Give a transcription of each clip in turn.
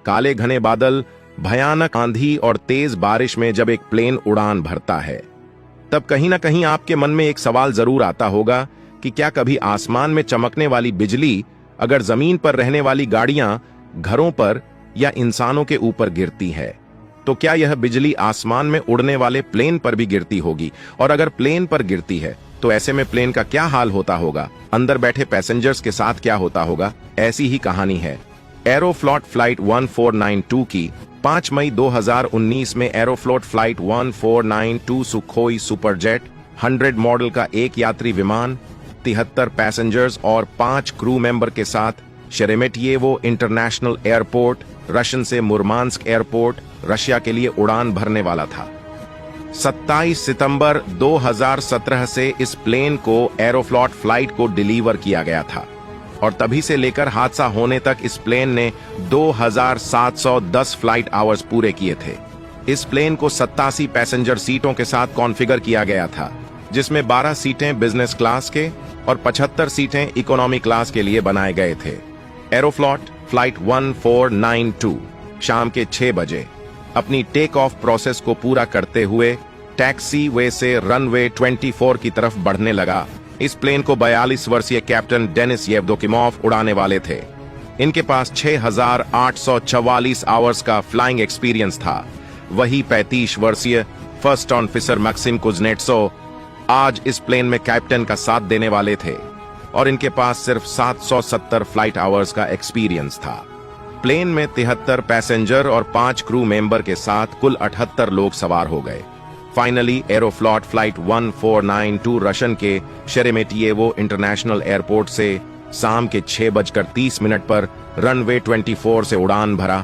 काले घने बादल, भयानक आंधी और तेज बारिश में जब एक प्लेन उड़ान भरता है, तब कहीं ना कहीं आपके मन में एक सवाल जरूर आता होगा कि क्या कभी आसमान में चमकने वाली बिजली अगर जमीन पर रहने वाली गाड़ियां, घरों पर या इंसानों के ऊपर गिरती है, तो क्या यह बिजली आसमान में उड़ने वाले प्लेन पर भी गिरती होगी? और अगर प्लेन पर गिरती है तो ऐसे में प्लेन का क्या हाल होता होगा? अंदर बैठे पैसेंजर्स के साथ क्या होता होगा? ऐसी ही कहानी है एरोफ्लॉट फ्लाइट 1492 की। 5 मई 2019 में एरोफ्लॉट फ्लाइट 1492 सुखोई सुपरजेट 100 मॉडल का एक यात्री विमान 73 पैसेंजर्स और 5 क्रू मेंबर के साथ शेरेमेटियेवो इंटरनेशनल एयरपोर्ट, रशियन से मुर्मांस्क एयरपोर्ट, रशिया के लिए उड़ान भरने वाला था। 27 सितंबर 2017 से इस प्लेन को एरोफ्लॉट फ्लाइट को डिलीवर किया गया था और तभी से लेकर हादसा होने तक इस प्लेन ने 2710 फ्लाइट आवर्स पूरे किए थे। इस प्लेन को 87 पैसेंजर सीटों के साथ कॉन्फ़िगर किया गया था, जिसमें 12 सीटें बिजनेस क्लास के और 75 सीटें इकोनॉमी क्लास के लिए बनाए गए थे। एरोफ्लॉट फ्लाइट 1492 शाम के 6 बजे अपनी टेक ऑफ प्रोसेस को पूरा करते हुए टैक्सी वे से रनवे 24 की तरफ बढ़ने लगा। इस प्लेन को 42 वर्षीय कैप्टन डेनिस येवदोकिमोव उड़ाने वाले थे। इनके पास 6844 आवर्स का फ्लाइंग एक्सपीरियंस था। वही 35 वर्षीय फर्स्ट ऑफिसर मैक्सिम कुजनेट्सो आज इस प्लेन में कैप्टन का साथ देने वाले थे और इनके पास सिर्फ 770 फ्लाइट आवर्स का एक्सपीरियंस था। प्लेन में 73 पैसेंजर और 5 क्रू मेंबर के साथ कुल 78 लोग सवार हो गए। फाइनली एरोफ्लॉट फ्लाइट 1492 रशियन के शेरेमेटियेवो इंटरनेशनल एयरपोर्ट से शाम के 6:30 पर रनवे 24 से उड़ान भरा।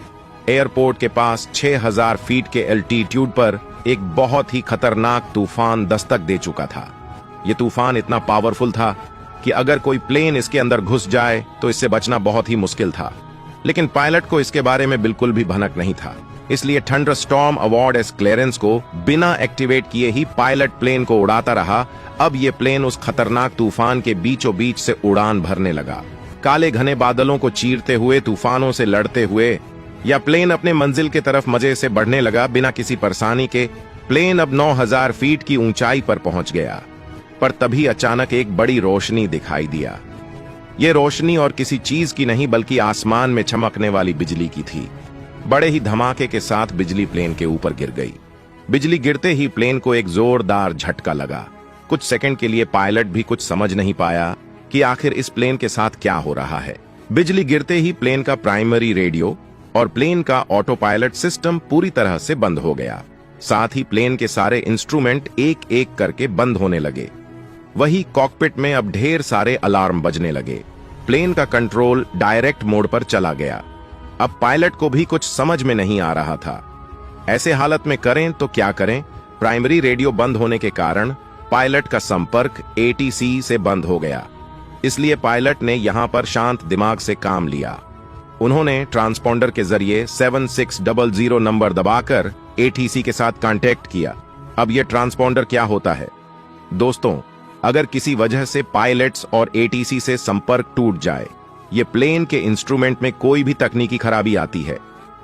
एयरपोर्ट के पास 6000 फीट के एल्टीट्यूड पर एक बहुत ही खतरनाक तूफान दस्तक दे चुका था। यह तूफान इतना पावरफुल था कि अगर कोई प्लेन इसके अंदर घुस जाए तो इससे बचना बहुत ही मुश्किल था, लेकिन पायलट को इसके बारे में बिल्कुल भी भनक नहीं था। इसलिए थंडरस्टॉर्म अवॉर्ड एस क्लियरेंस को बिना एक्टिवेट किए ही पायलट प्लेन को उड़ाता रहा। अब यह प्लेन उस खतरनाक तूफान के बीचों बीच से उड़ान भरने लगा। काले घने बादलों को चीरते हुए, तूफानों से लड़ते हुए या प्लेन अपने मंजिल की तरफ मजे से बढ़ने लगा बिना किसी परेशानी के। प्लेन अब 9000 फीट की ऊंचाई पर पहुंच गया, पर तभी अचानक एक बड़ी रोशनी दिखाई दिया। ये रोशनी और किसी चीज की नहीं बल्कि आसमान में चमकने वाली बिजली की थी। बड़े ही धमाके के साथ बिजली प्लेन के ऊपर गिर गई। बिजली गिरते ही प्लेन को एक जोरदार झटका लगा। कुछ सेकंड के लिए पायलट भी कुछ समझ नहीं पाया कि आखिर इस प्लेन के साथ क्या हो रहा है। बिजली गिरते ही प्लेन का प्राइमरी रेडियो और प्लेन का ऑटो पायलट सिस्टम पूरी तरह से बंद हो गया। साथ ही प्लेन के सारे इंस्ट्रूमेंट एक एक करके बंद होने लगे। वही कॉकपिट में अब ढेर सारे अलार्म बजने लगे। प्लेन का कंट्रोल डायरेक्ट मोड पर चला गया। अब पायलट को भी कुछ समझ में नहीं आ रहा था। ऐसे हालत में करें तो क्या करें? प्राइमरी रेडियो बंद होने के कारण पायलट का संपर्क एटीसी से बंद हो गया। इसलिए पायलट ने यहां पर शांत दिमाग से काम लिया। उन्होंने ट्रांसपॉन्डर के जरिए 7600 नंबर दबाकर एटीसी के साथ कांटेक्ट किया। अब यह ट्रांसपॉन्डर क्या होता है? दोस्तों, अगर किसी वजह से पायलट्स और एटीसी से संपर्क टूट जाए, ये प्लेन के इंस्ट्रूमेंट में कोई भी तकनीकी खराबी आती है,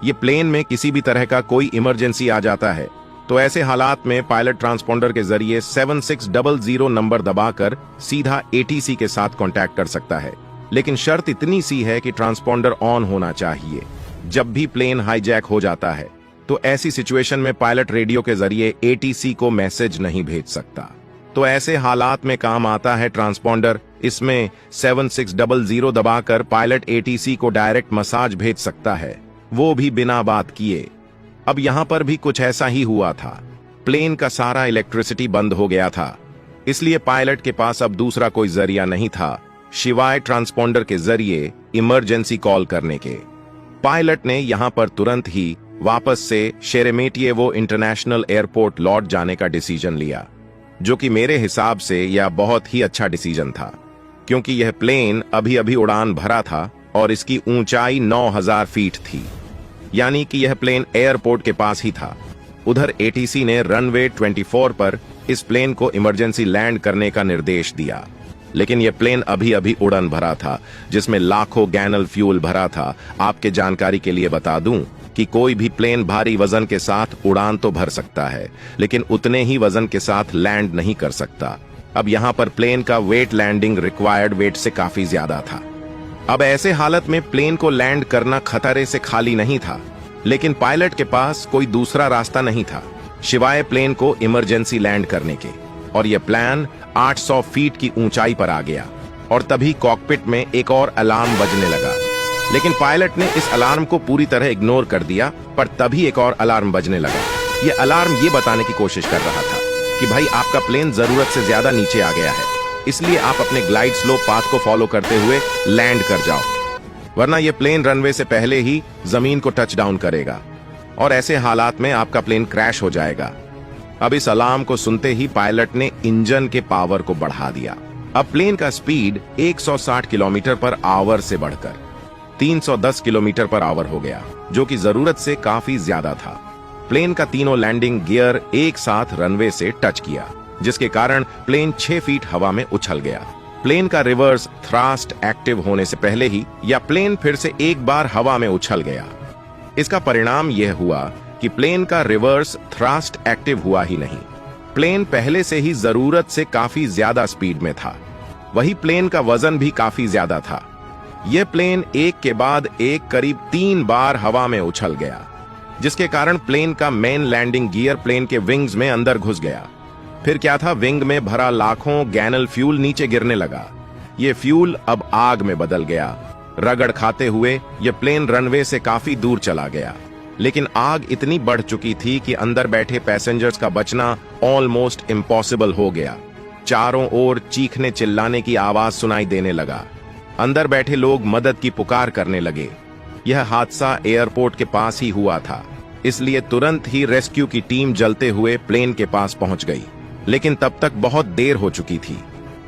ये प्लेन में किसी भी तरह का कोई इमरजेंसी आ जाता है, तो ऐसे हालात में पायलट ट्रांसपॉन्डर के जरिए 7600 नंबर दबाकर सीधा एटीसी के साथ कांटेक्ट कर सकता है। लेकिन शर्त इतनी सी है कि ट्रांसपॉन्डर ऑन होना चाहिए। जब भी प्लेन हाईजैक हो जाता है तो ऐसी सिचुएशन में पायलट रेडियो के जरिए एटीसी को मैसेज नहीं भेज सकता। तो ऐसे हालात में काम आता है ट्रांसपॉन्डर। इसमें 7600 दबाकर पायलट एटीसी को डायरेक्ट मैसेज भेज सकता है, वो भी बिना बात किए। अब यहां पर भी कुछ ऐसा ही हुआ था। प्लेन का सारा इलेक्ट्रिसिटी बंद हो गया था, इसलिए पायलट के पास अब दूसरा कोई जरिया नहीं था शिवाय ट्रांसपॉन्डर के जरिए इमरजेंसी कॉल करने के। पायलट ने यहां पर तुरंत ही वापस से शेरेमेटियेवो इंटरनेशनल एयरपोर्ट लौट जाने का डिसीजन लिया, जो कि मेरे हिसाब से यह बहुत ही अच्छा डिसीजन था, क्योंकि यह प्लेन अभी अभी उड़ान भरा था और इसकी ऊंचाई 9000 फीट थी, यानी कि यह प्लेन एयरपोर्ट के पास ही था। उधर एटीसी ने रनवे 24 पर इस प्लेन को इमरजेंसी लैंड करने का निर्देश दिया। लेकिन यह प्लेन अभी अभी उड़न भरा था, जिसमें लाखों गैलन फ्यूल भरा था। आपके जानकारी के लिए बता दूं कि कोई भी प्लेन भारी वजन के साथ उड़ान तो भर सकता है, लेकिन उतने ही वजन के साथ लैंड नहीं कर सकता। अब यहाँ पर प्लेन का वेट लैंडिंग रिक्वायर्ड वेट से काफी ज्यादा था। अब ऐसे हालत में प्लेन को लैंड करना खतरे से खाली नहीं था, लेकिन पायलट के पास कोई दूसरा रास्ता नहीं था सिवाय प्लेन को इमरजेंसी लैंड करने के। और यह प्लान 800 फीट की ऊंचाई पर आ गया और तभी कॉकपिट में एक और अलार्म बजने लगा। लेकिन पायलट ने इस अलार्म को पूरी तरह इग्नोर कर दिया, पर तभी एक और अलार्म बजने लगा। यह अलार्म ये बताने की कोशिश कर रहा था कि भाई आपका प्लेन जरूरत से ज्यादा नीचे आ गया है, इसलिए आप अपने ग्लाइड स्लो पाथ को फॉलो करते हुए लैंड कर जाओ, वरना यह प्लेन रनवे से पहले ही जमीन को टच डाउन करेगा और ऐसे हालात में आपका प्लेन क्रैश हो जाएगा। अब इस अलार्म को सुनते ही पायलट ने इंजन के पावर को बढ़ा दिया। अब प्लेन का स्पीड 160 किलोमीटर पर आवर से बढ़कर 310 किलोमीटर पर आवर हो गया, जो कि जरूरत से काफी ज्यादा था। प्लेन का तीनों लैंडिंग गियर एक साथ रनवे से टच किया, जिसके कारण प्लेन 6 फीट हवा में उछल गया। प्लेन का रिवर्स थ्रस्ट एक्टिव होने से पहले ही या प्लेन फिर से एक बार हवा में उछल गया। इसका परिणाम यह हुआ कि प्लेन का रिवर्स थ्रस्ट एक्टिव हुआ ही नहीं। प्लेन पहले से ही जरूरत से काफी ज्यादा स्पीड में था, वही प्लेन का वजन भी काफी ज्यादा था। यह प्लेन एक के बाद एक करीब 3 बार हवा में उछल गया, जिसके कारण प्लेन का मेन लैंडिंग गियर प्लेन के विंग्स में अंदर घुस गया। फिर क्या था, विंग में भरा लाखों गैलन फ्यूल नीचे गिरने लगा। यह फ्यूल अब आग में बदल गया। रगड़ खाते हुए यह प्लेन रनवे से काफी दूर चला गया, लेकिन आग इतनी बढ़ चुकी थी कि अंदर बैठे पैसेंजर्स का बचना ऑलमोस्ट इम्पॉसिबल हो गया। चारों ओर चीखने चिल्लाने की आवाज सुनाई देने लगा। अंदर बैठे लोग मदद की पुकार करने लगे। यह हादसा एयरपोर्ट के पास ही हुआ था, इसलिए तुरंत ही रेस्क्यू की टीम जलते हुए प्लेन के पास पहुंच गई, लेकिन तब तक बहुत देर हो चुकी थी।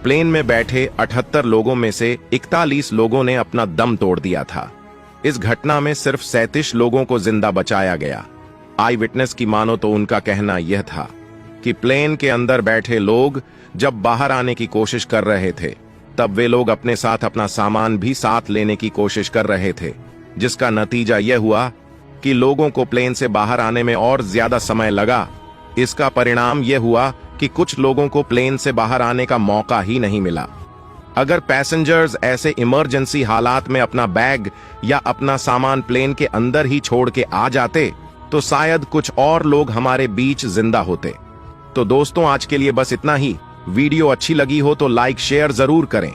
प्लेन में बैठे 78 लोगों में से 41 लोगों ने अपना दम तोड़ दिया था। इस घटना में सिर्फ 37 लोगों को जिंदा बचाया गया। आई विटनेस की मानो तो उनका कहना यह था कि प्लेन के अंदर बैठे लोग जब बाहर आने की कोशिश कर रहे थे, तब वे लोग अपने साथ अपना सामान भी साथ लेने की कोशिश कर रहे थे, जिसका नतीजा यह हुआ कि लोगों को प्लेन से बाहर आने में और ज्यादा समय लगा। इसका परिणाम यह हुआ कि कुछ लोगों को प्लेन से बाहर आने का मौका ही नहीं मिला। अगर पैसेंजर्स ऐसे इमरजेंसी हालात में अपना बैग या अपना सामान प्लेन के अंदर ही छोड़ के आ जाते, तो शायद कुछ और लोग हमारे बीच जिंदा होते। तो दोस्तों, आज के लिए बस इतना ही। वीडियो अच्छी लगी हो तो लाइक शेयर जरूर करें।